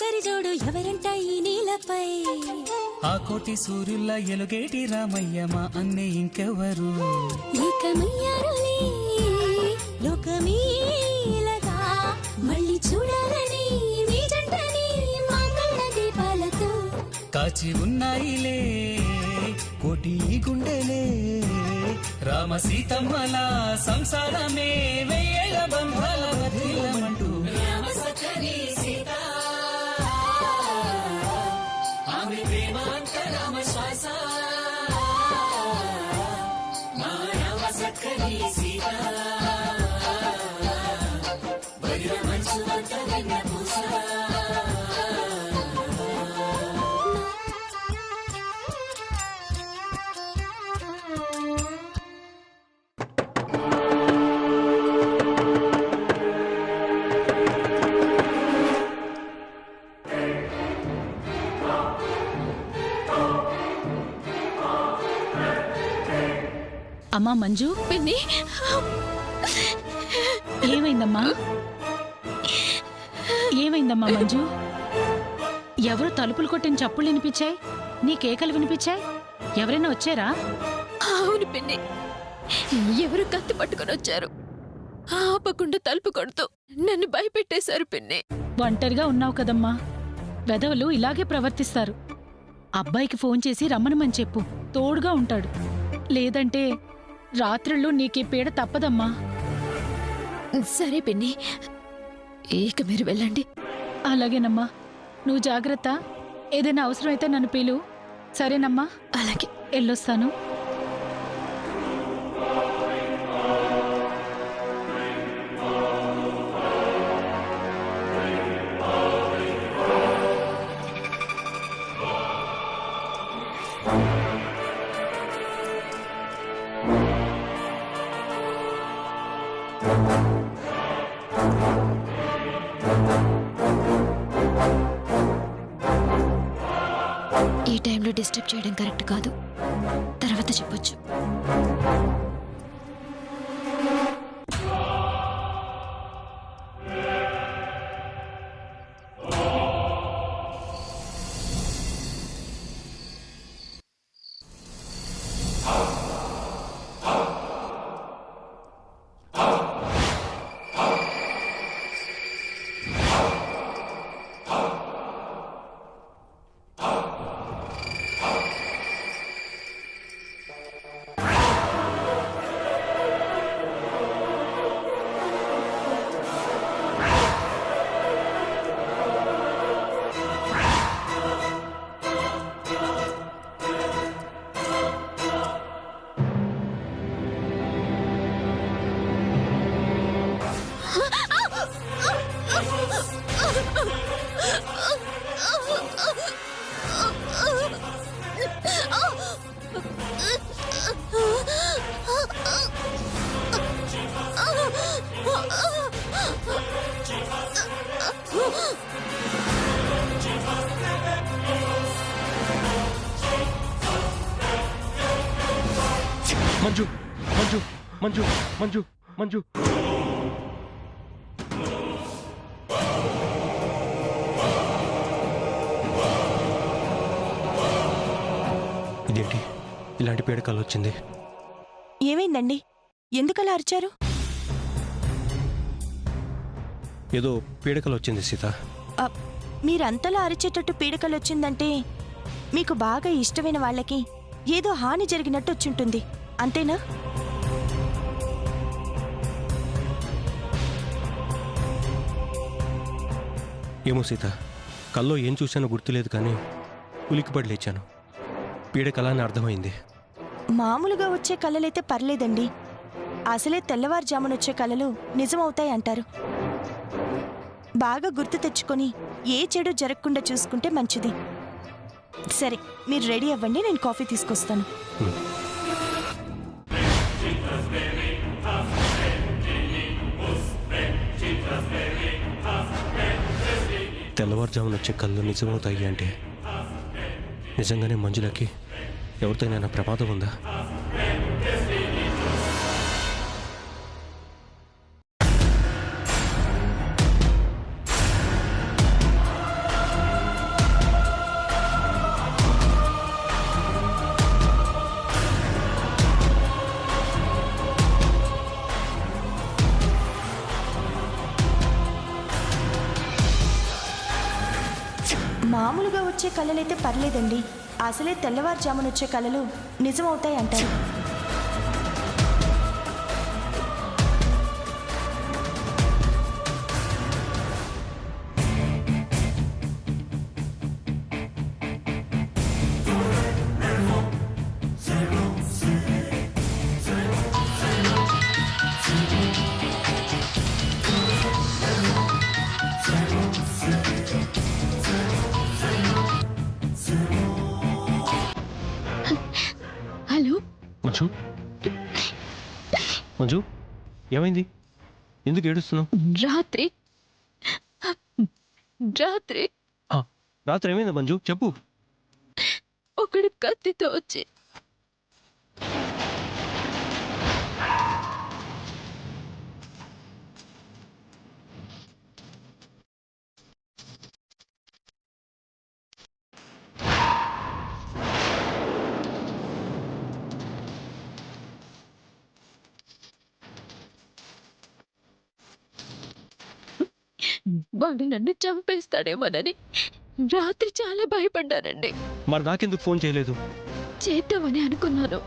సరిజోడు ఎవరంట ఈ నీలపై ఆ కోటి సూర్యుల ఎలుగేటి రామయ్య మా అన్నే ఇంకెవరు ఏకమయ్యారులే లోకమీలగా మళ్ళీ చూడాలని మీ జంటని మా కళ్ళ దీపాలతో కాచి ఉన్నాయిలే కోటి గుండెలే రామ సీతమ్మల సంసారమే వెయ్యేళ్ళ బంధాల వర్ధిల్లమంటూ రామ సఖని సీత ఆమె ప్రేమ అంత రామ శ్వాస మా రామ సఖని సీత వజ్ర మంచు అంత వెన్న పూస అమ్మా మంజు, పిన్ని ఏమైందమ్మా? ఏమైందమ్మా మంజు? ఎవరు తలుపులు కొట్టిన చప్పులు వినిపించాయి? నీ కేకలు వినిపించాయి? ఎవరైనా వచ్చారా? అవును పిన్ని, ఎవరు కత్తి పట్టుకొని వచ్చారు. ఆపకుండా తలుపు కొడుతూ నన్ను భయపెట్టేశారు పిన్ని. ఒంటరిగా ఉన్నావు కదమ్మా, వెధవలు ఇలాగే ప్రవర్తిస్తారు. అబ్బాయికి ఫోన్ చేసి రమ్మనమని చెప్పు, తోడుగా ఉంటాడు. లేదంటే రాత్రుళ్ళు నీకీ పీడ తప్పదమ్మా. సరే పిన్ని, ఇక మీరు వెళ్ళండి. అలాగేనమ్మా, నువ్వు జాగ్రత్త. ఏదైనా అవసరమైతే నన్ను పిలువు, సరేనమ్మా? అలాగే, వెళ్ళొస్తాను. ఈ టైంలో డిస్టర్బ్ చేయడం కరెక్ట్ కాదు, తర్వాత చెప్పొచ్చు. మంజు మంజు మంజు మంజు మంజు ఇదేంటి ఇలాంటి పీడకాలు వచ్చింది? ఏమైందండి? ఎందుకలా అరిచారు? ఏదో పీడకలు వచ్చింది సీత. మీరంతలా అరిచేటట్టు పీడకలు వచ్చిందంటే మీకు బాగా ఇష్టమైన వాళ్ళకి ఏదో హాని జరిగినట్టు వచ్చుంటుంది, అంతేనా? ఏమో సీత, కల్లో ఏం చూశానో గుర్తులేదు కానీ ఉలిక్కిపడి లేచాను. పీడకల అని అర్థమైంది. మామూలుగా వచ్చే కళలైతే పర్లేదండి, అసలే తెల్లవారుజామునొచ్చే కళలు నిజమవుతాయి అంటారు. బాగా గుర్తు తెచ్చుకొని ఏ చెడు జరగకుండా చూసుకుంటే మంచిది. సరే, మీరు రెడీ అవ్వండి, నేను కాఫీ తీసుకొస్తాను. తెల్లవారుజామున వచ్చే కళ్ళు నిజమవుతాయి అంటే నిజంగానే మంజులకి ఎవరితోనైనా ప్రమాదం ఉందా? వచ్చే కళలైతే పర్లేదండి, అసలే తెల్లవారుజామున వచ్చే కళలు నిజమవుతాయి అంటారు. హలో మంజు, మంజు, ఏమైంది? ఎందుకు ఏడుస్తున్నావు? రాత్రి రాత్రి ఏమైంది మంజు, చెప్పు. ఒకడు కత్తితో వచ్చి వాడు నన్ను చంపేస్తాడేమోనని రాత్రి చాలా భయపడ్డానండి. మరి నాకెందుకు ఫోన్ చేయలేదు? చేద్దామని అనుకున్నాను,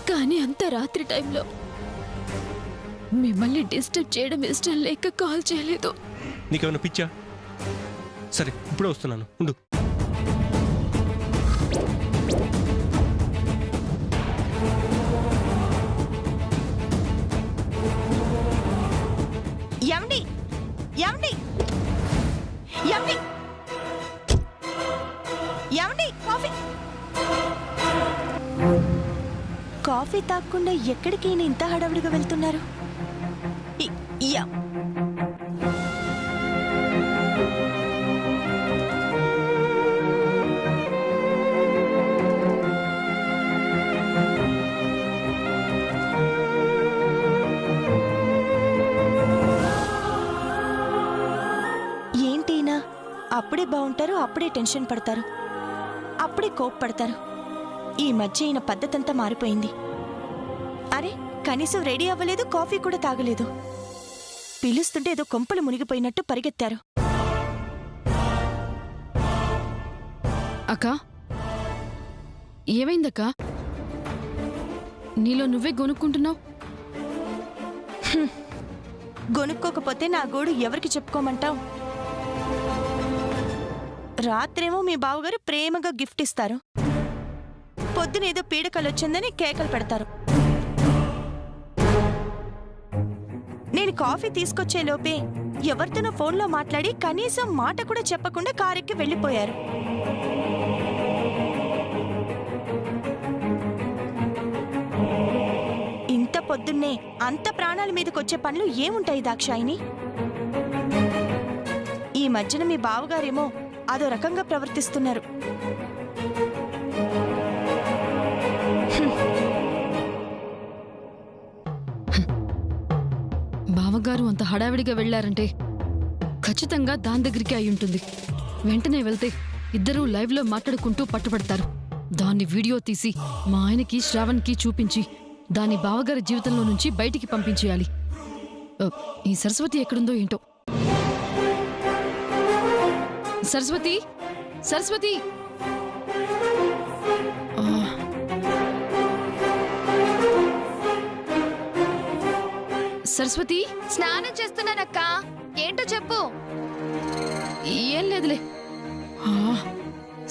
కానీ అంత రాత్రి టైంలో మిమ్మల్ని డిస్టర్బ్ చేయడం ఇష్టం లేక కాల్ చేయలేదు. నీకేమైనా పిచ్చా? సరే, ఇప్పుడే వస్తున్నాను, ఉండు. ఏమండి, ఏమండి, ఏమండి, ఏమండి, కాఫీ కాఫీ తాగకుండా ఎక్కడికి ఈయన ఇంత హడావుడిగా వెళ్తున్నారు? ఏంటినా అప్పుడే బాగుంటారు, అప్పుడే టెన్షన్ పడతారు, అప్పుడే కోప్పడతారు. ఈ మధ్య ఈయన పద్ధతంతా మారిపోయింది. అరే, కనీసం రెడీ అవ్వలేదు, కాఫీ కూడా తాగలేదు. పిలుస్తుంటే ఏదో కొంపలు మునిగిపోయినట్టు పరిగెత్తారు. అక్కా, ఏమైందక్కా? నీలో నువ్వే గొనుక్కుంటున్నావు. గొనుక్కోకపోతే నా గోడు ఎవరికి చెప్పుకోమంటావు? రాత్రేమో మీ బావగారు ప్రేమగా గిఫ్ట్ ఇస్తారు, పొద్దునేదో పీడకలొచ్చిందని కేకలు పెడతారు. నేను కాఫీ తీసుకొచ్చే లోపే ఎవరితోనో ఫోన్లో మాట్లాడి కనీసం మాట కూడా చెప్పకుండా కారెక్కి వెళ్ళిపోయారు. ఇంత పొద్దున్నే అంత ప్రాణాల మీదకొచ్చే పనులు ఏముంటాయి దాక్షాయిని? ఈ మధ్యన మీ బావగారేమో అదో రకంగా ప్రవర్తిస్తున్నారు. బావగారు అంత హడావిడిగా వెళ్లారంటే ఖచ్చితంగా దాని దగ్గరికి అయి ఉంటుంది. వెంటనే వెళ్తే ఇద్దరూ లైవ్లో మాట్లాడుకుంటూ పట్టుబడతారు. దాన్ని వీడియో తీసి మా ఆయనకి, శ్రావణ్కి చూపించి దాని బావగారి జీవితంలో నుంచి బయటికి పంపించేయాలి. ఈ సరస్వతి ఎక్కడుందో ఏంటో. సరస్వతి, సరస్వతి, సరస్వతి. స్నానం చేస్తున్నానక్క, ఏంటో చెప్పు. ఏం లేదులే.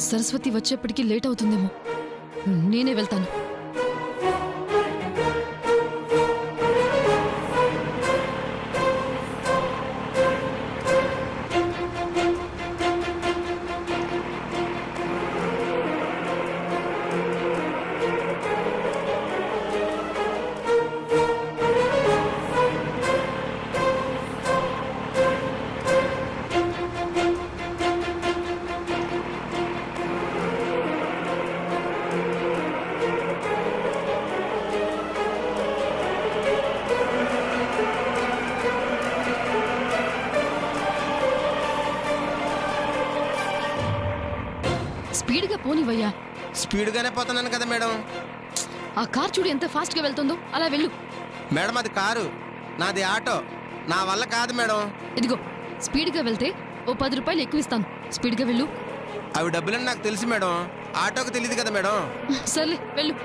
సరస్వతి వచ్చేప్పటికి లేట్ అవుతుందేమో, నేనే వెళ్తాను. స్పీడ్గా పోనివయ్యా. స్పీడ్గానే పోతున్నాను కదా మేడం. ఆ కార్ చూడు ఎంత ఫాస్ట్గా వెళ్తుందో, అలా వెళ్ళు. మేడం అది కారు, నాది ఆటో, నా వల్ల కాదు మేడం. ఇదిగో, స్పీడ్గా వెళ్తే ఓ 10 రూపాయలు ఎక్కువ ఇస్తాను. స్పీడ్గా వెళ్ళు. అవి డబ్బులని నాకు తెలుసు మేడం, ఆటోకి తెలియదు కదా మేడం. సర్లే వెళ్ళు.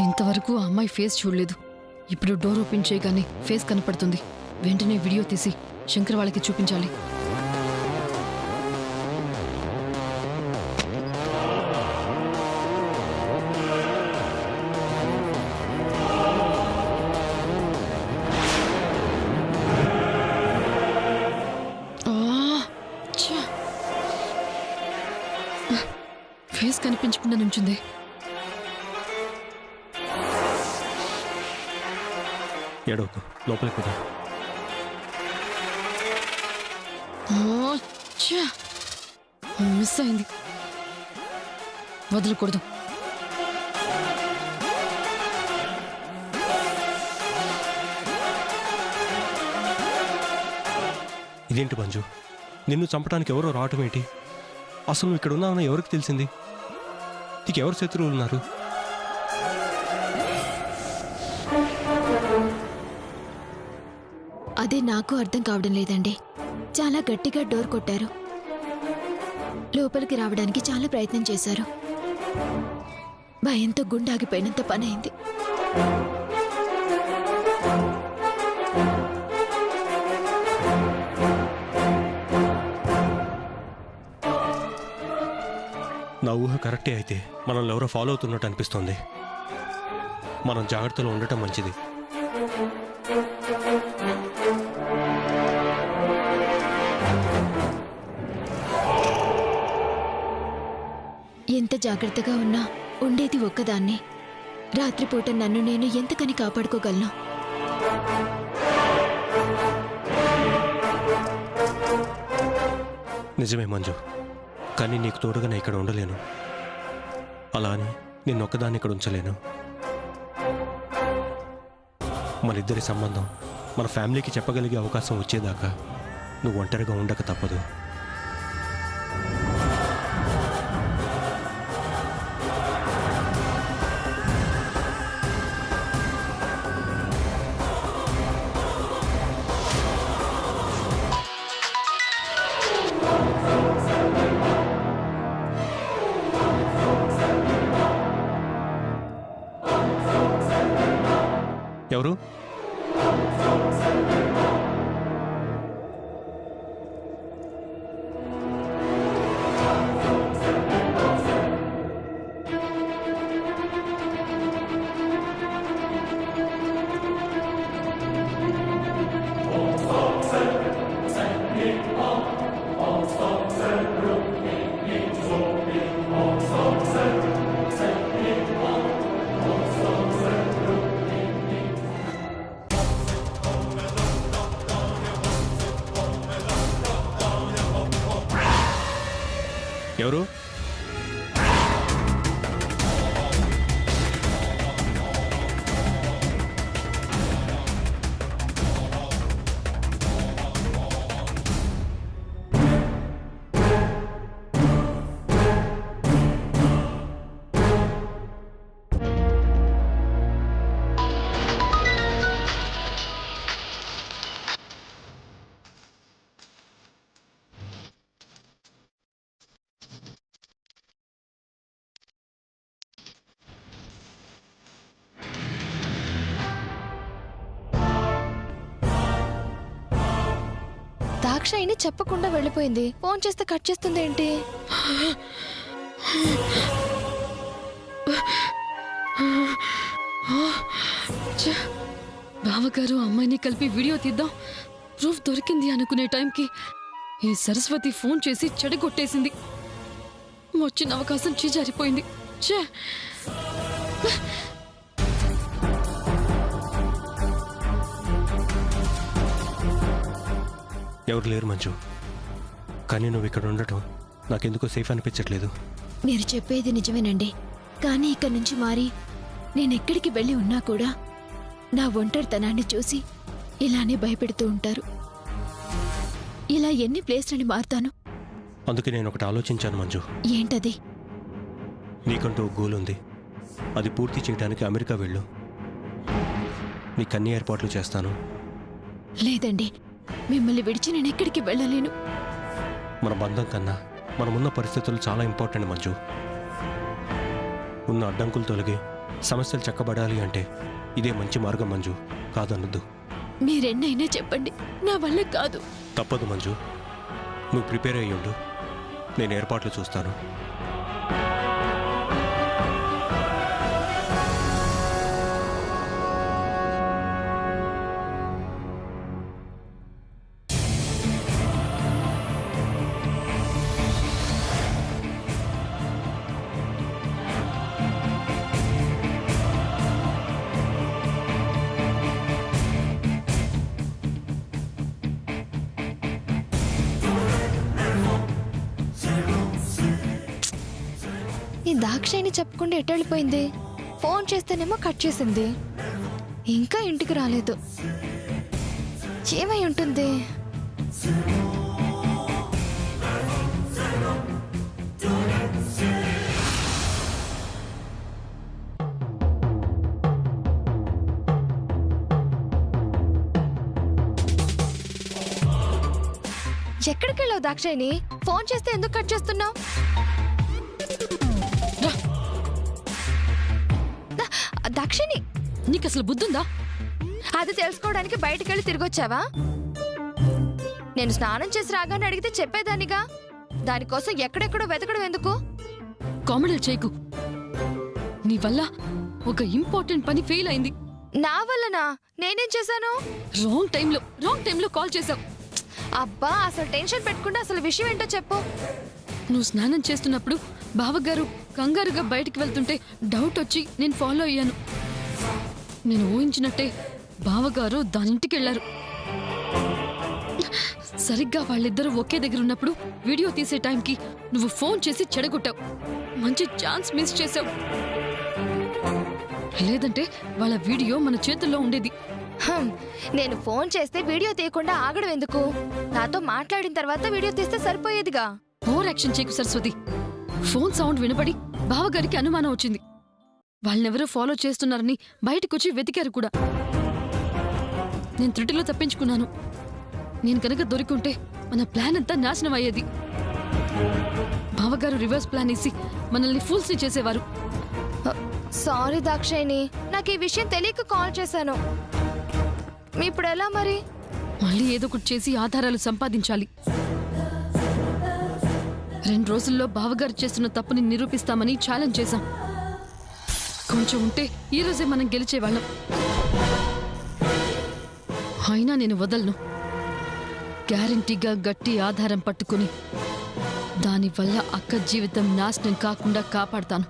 ఇంతవరకు ఆ అమ్మాయి ఫేస్ చూడలేదు. ఇప్పుడు డోర్ ఓపెన్ చేయగానే ఫేస్ కనపడుతుంది. వెంటనే వీడియో తీసి శంకర్ వాళ్ళకి చూపించాలి. ఫేస్ కనిపించకుండా నుంచుంది. ఏడవకు, లోపలికి కుదా. మిస్ అయింది, వదలకూడదు. ఇదేంటి మంజు, నిన్ను చంపడానికి ఎవరో రావటం ఏంటి? అసలు నువ్వు ఇక్కడ ఉన్నావని ఎవరికి తెలిసింది? నీకు ఎవరు శత్రువులు ఉన్నారు? అదే నాకు అర్థం కావడం లేదండి. చాలా గట్టిగా డోర్ కొట్టారు, లోపలికి రావడానికి చాలా ప్రయత్నం చేశారు. భయంతో గుండాగిపోయినంత పని అయింది. నా ఊహ కరెక్టే అయితే మనల్ని ఎవరో ఫాలో అవుతున్నట్టు అనిపిస్తోంది. మనం జాగ్రత్తలో ఉండటం మంచిది. ఎంత జాగ్రత్తగా ఉన్నా ఉండేది ఒక్కదాన్ని. రాత్రిపూట నన్ను నేను ఎంతకని కాపాడుకోగలను? నిజమే మంజు, కానీ నీకు తోడుగా నేను ఇక్కడ ఉండలేను. అలా అని నిన్నొక్కదాన్ని ఇక్కడ ఉంచలేను. మనిద్దరి సంబంధం మన ఫ్యామిలీకి చెప్పగలిగే అవకాశం వచ్చేదాకా నువ్వు ఒంటరిగా ఉండక తప్పదు. ఎవరు? ఎవరు? దాక్షాయిని చెప్పకుండా వెళ్ళిపోయింది. ఫోన్ చేస్తే కట్ చేస్తుంది ఏంటి? బావగారు అమ్మాయిని కలిపి వీడియో తీద్దాం, ప్రూఫ్ దొరికింది అనుకునే టైంకి ఈ సరస్వతి ఫోన్ చేసి చెడగొట్టేసింది. వచ్చిన అవకాశం చీజారిపోయింది. ఛే! ఎవరు లేరు మంజు, కానీ నువ్వు ఇక్కడ ఉండటం నాకెందుకో సేఫ్ అనిపించట్లేదు. మీరు చెప్పేది నిజమేనండి, కానీ ఇక్కడి నుంచి మారి నేనెక్కడికి వెళ్ళి ఉన్నా కూడా నా ఒంటరితనాన్ని చూసి ఇలానే భయపెడుతూ ఉంటారు. ఇలా ఎన్ని ప్లేస్లని మారుతాను. అందుకే నేను ఒకటి ఆలోచించాను మంజు. ఏంటది? నీకంటూ ఒక గోల్ ఉంది, అది పూర్తి చేయడానికి అమెరికా వెళ్ళు. నీకు అన్ని ఏర్పాట్లు చేస్తాను. లేదండి, మిమ్మల్ని విడిచి నేను ఎక్కడికి వెళ్ళలేను. మన బంధం కన్నా మనమున్న పరిస్థితులు చాలా ఇంపార్టెంట్ మంజు. ఉన్న అడ్డంకులు తొలగి సమస్యలు చక్కబడాలి అంటే ఇదే మంచి మార్గం మంజు, కాదనొద్దు. మీరెన్నైనా చెప్పండి, నా వల్ల కాదు. తప్పదు మంజు, నువ్వు ప్రిపేర్ అయ్యి ఉండు, నేను ఏర్పాట్లు చూస్తాను. ఈ దాక్షాయిని చెప్పకుండా ఎటు వెళ్ళిపోయింది? ఫోన్ చేస్తేనేమో కట్ చేసింది, ఇంకా ఇంటికి రాలేదు. ఏమై ఉంటుంది? ఎక్కడికి వెళ్ళావు దాక్షాయిని? ఫోన్ చేస్తే ఎందుకు కట్ చేస్తున్నావు? దాక్షిణి, నీకు అసలు బుద్ధుందా? అది తెలుసుకోవడానికి బయటికి వెళ్ళి తిరిగొచ్చావా? నేను స్నానం చేసి రాగానే అడిగితే చెప్పేదానిగా. దానికోసం ఎక్కడెక్కడో వెతకడం ఎందుకు? కామెడీలు చేయకు. నీ వల్ల ఒక ఇంపార్టెంట్ పని ఫెయిల్ అయింది. నా వల్లనా? నేనేం చేశాను? రాంగ్ టైంలో కాల్ చేశావు. అబ్బా, అసలు టెన్షన్ పెట్టుకుంటే అసలు విషయం ఏంటో చెప్పు. నువ్వు స్నానం చేస్తున్నప్పుడు బావగారు కంగారుగా బయటికి వెళ్తుంటే డౌట్ వచ్చి నేను ఫాలో అయ్యాను. నేను ఊహించినట్టే బావగారు దాని ఇంటికి వెళ్లారు. సరిగ్గా వాళ్ళిద్దరూ ఒకే దగ్గర ఉన్నప్పుడు వీడియో తీసే టైంకి నువ్వు ఫోన్ చేసి చెడగొట్టావు. మంచి ఛాన్స్ మిస్ చేసావు. లేదంటే వాళ్ళ వీడియో మన చేతుల్లో ఉండేది. నేను ఫోన్ చేస్తే వీడియో తీయకుండా ఆగడం ఎందుకు? నాతో మాట్లాడిన తర్వాత వీడియో తీస్తే సరిపోయేదిగా. ఓవర్ యాక్షన్ చేయకు సరస్వతి. ఫోన్ సౌండ్ వినపడి బావగారికి అనుమానం వచ్చింది. వాళ్ళనెవరో ఫాలో చేస్తున్నారని బయటకొచ్చి వెతికారు కూడా. నేను త్రుటిలో తప్పించుకున్నాను. నేను కనుక దొరికుంటే మన ప్లాన్ అంతా నాశనం అయ్యేది. బావగారు రివర్స్ ప్లాన్ వేసి మనల్ని ఫూల్స్ ని చేసేవారు. సారీ దాక్షాయిని, నాకు ఈ విషయం తెలియక కాల్ చేశాను. ఇప్పుడు ఎలా మరి? మళ్ళీ ఏదో ఒకటి చేసి ఆధారాలు సంపాదించాలి. 2 రోజుల్లో బావగారు చేస్తున్న తప్పుని నిరూపిస్తామని ఛాలెంజ్ చేశాం. కొంచెం ఉంటే ఈ రోజే మనం గెలిచేవాళ్ళం. అయినా నేను వదలను. గ్యారంటీగా గట్టి ఆధారం పట్టుకుని దానివల్ల అక్క జీవితం నాశనం కాకుండా కాపాడతాను.